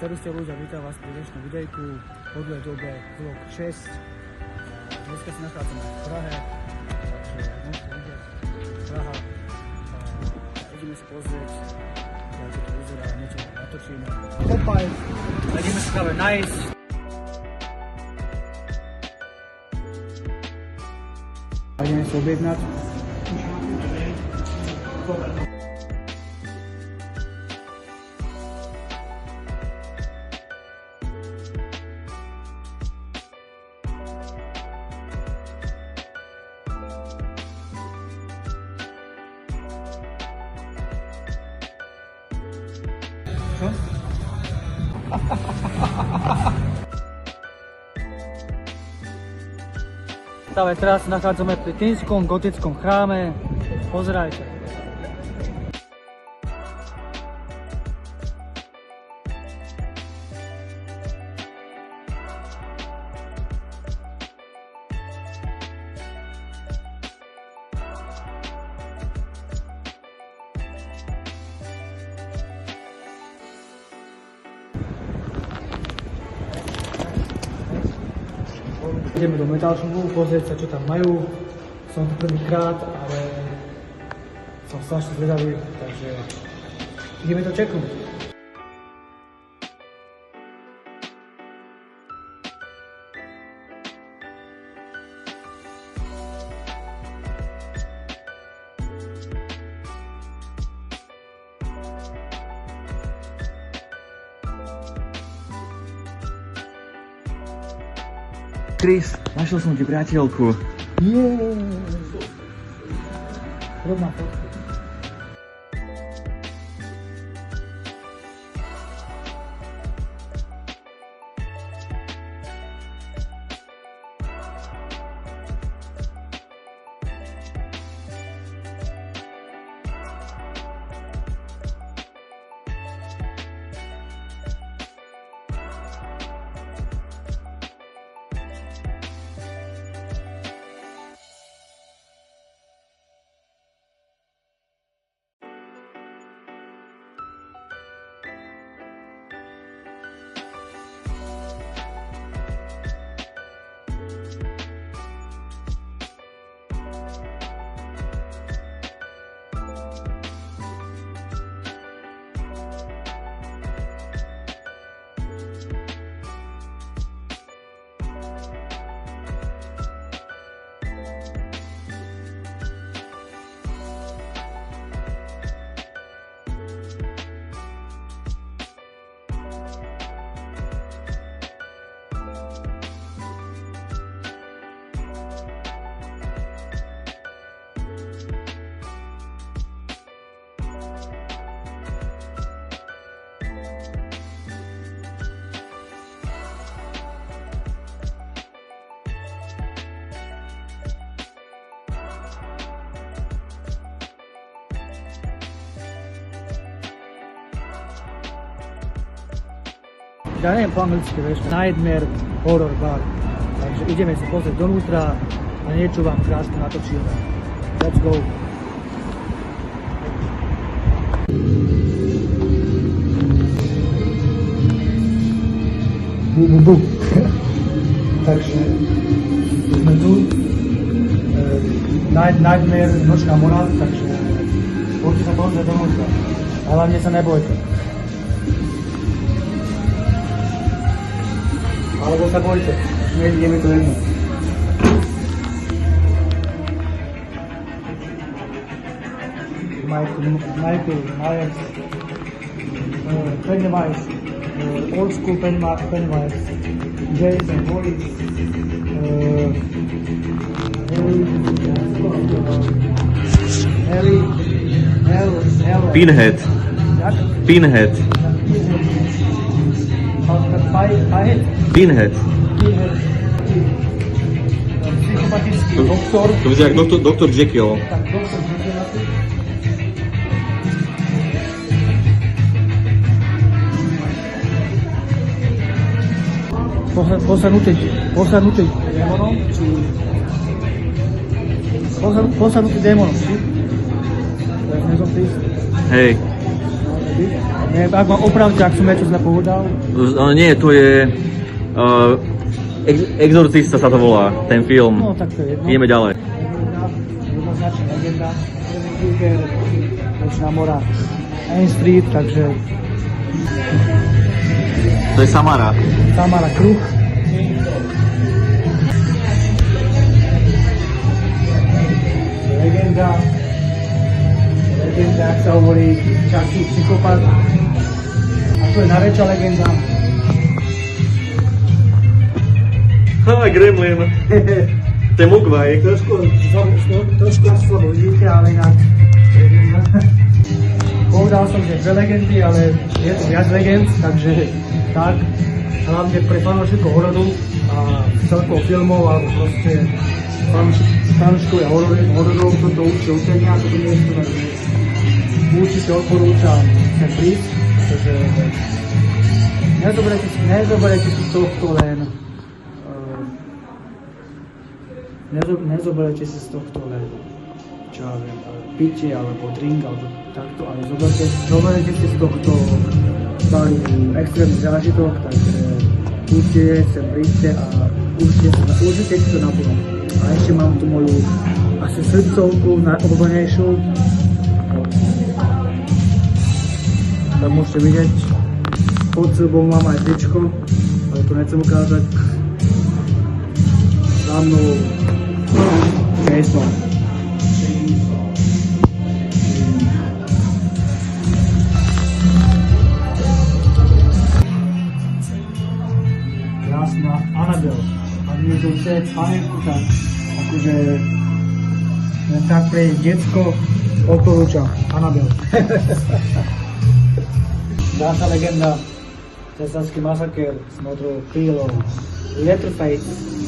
Čerstvý ľudia, vítam vás pri dnešnom videjku podľa dobe vlog 6. Dneska sa nachádzame v Prahe, takže môžete vidieť Praha. Ideme si pozrieť, ako to vyzerá, niečo natočíme. Kopaj, ideme si práve nájsť. A ideme si objednať. Čo? Práve teraz sa nachádzame pri Týnskom gotickom chráme. Pozerajte. Ideme do Metal Shopu, pozrieť sa, čo tam majú. Som tu prvýkrát, ale som strašne zvedavý, takže ideme to čeknúť. Chris, našiel som ti priateľku. Rovná fotka. Ja neviem po anglicky, vieš, Nightmare Horror Bar. Takže ideme si pozrieť donútra a niečo vám krásne natočíme. Let's go! Takže sme tu. Nightmare, nočná mora, takže poďte sa pozrieť donútra. Hlavne sa nebojte. Alebo sa bojte, je mi to jedno. Michael Myers, Pennywise, Old School Pennywise, Jason Voorhees, Harry, Pinhead. Pinhead. Pinhead. Psychopatický doktor. To vyzerá jak doktor Jekyll. Tak, doktor Jekyll. Posadnutý démonom, či... Posadnutý démonom, či? To je nezom prísť. Hej. Nie, ak ma opravte, ak som niečo zle povedal. Nie, to je... Exorcista sa to volá, ten film. No, tak to je jedno. Ideme ďalej. Jednoznačne legenda. Freddy Krueger, Nočná mora, Main Street, takže To je Samara. Samara Kruh. Legenda, jak sa hovorí, Chucky, psychopat. A to je najväčšia legenda. Gremlin. To je Mugwai. Trošku slabo vidíte, ale inak. Povedal som, že dve legendy, ale je to viac legend, takže tak. Hlavne pre fanúšikov hororu a celkovo filmov, alebo proste fanúšikov hororov, toto určite učenia, toto miesto, takže určite odporúčam sem prísť, pretože nezoberete si tohto len nezoberete si z tohto len čo ja viem, pitie alebo drink alebo takto, ale zoberete si z tohto starý extrémny zážitok, takže určite sem príďte a určite si to naplno. A ešte mám tu moju asi srdcovku najobľúbenejšiu. Tak môžete vidieť, pod sebou mám aj tričko, ale to nechcem ukázať. Za mnou Jason. Krásna Annabelle. A my to chce panenku, tak akože len tak pre detsko odporúčam Annabelle. Ďalšia legenda, Tesaňský masaker s modrou krílou, Leatherface.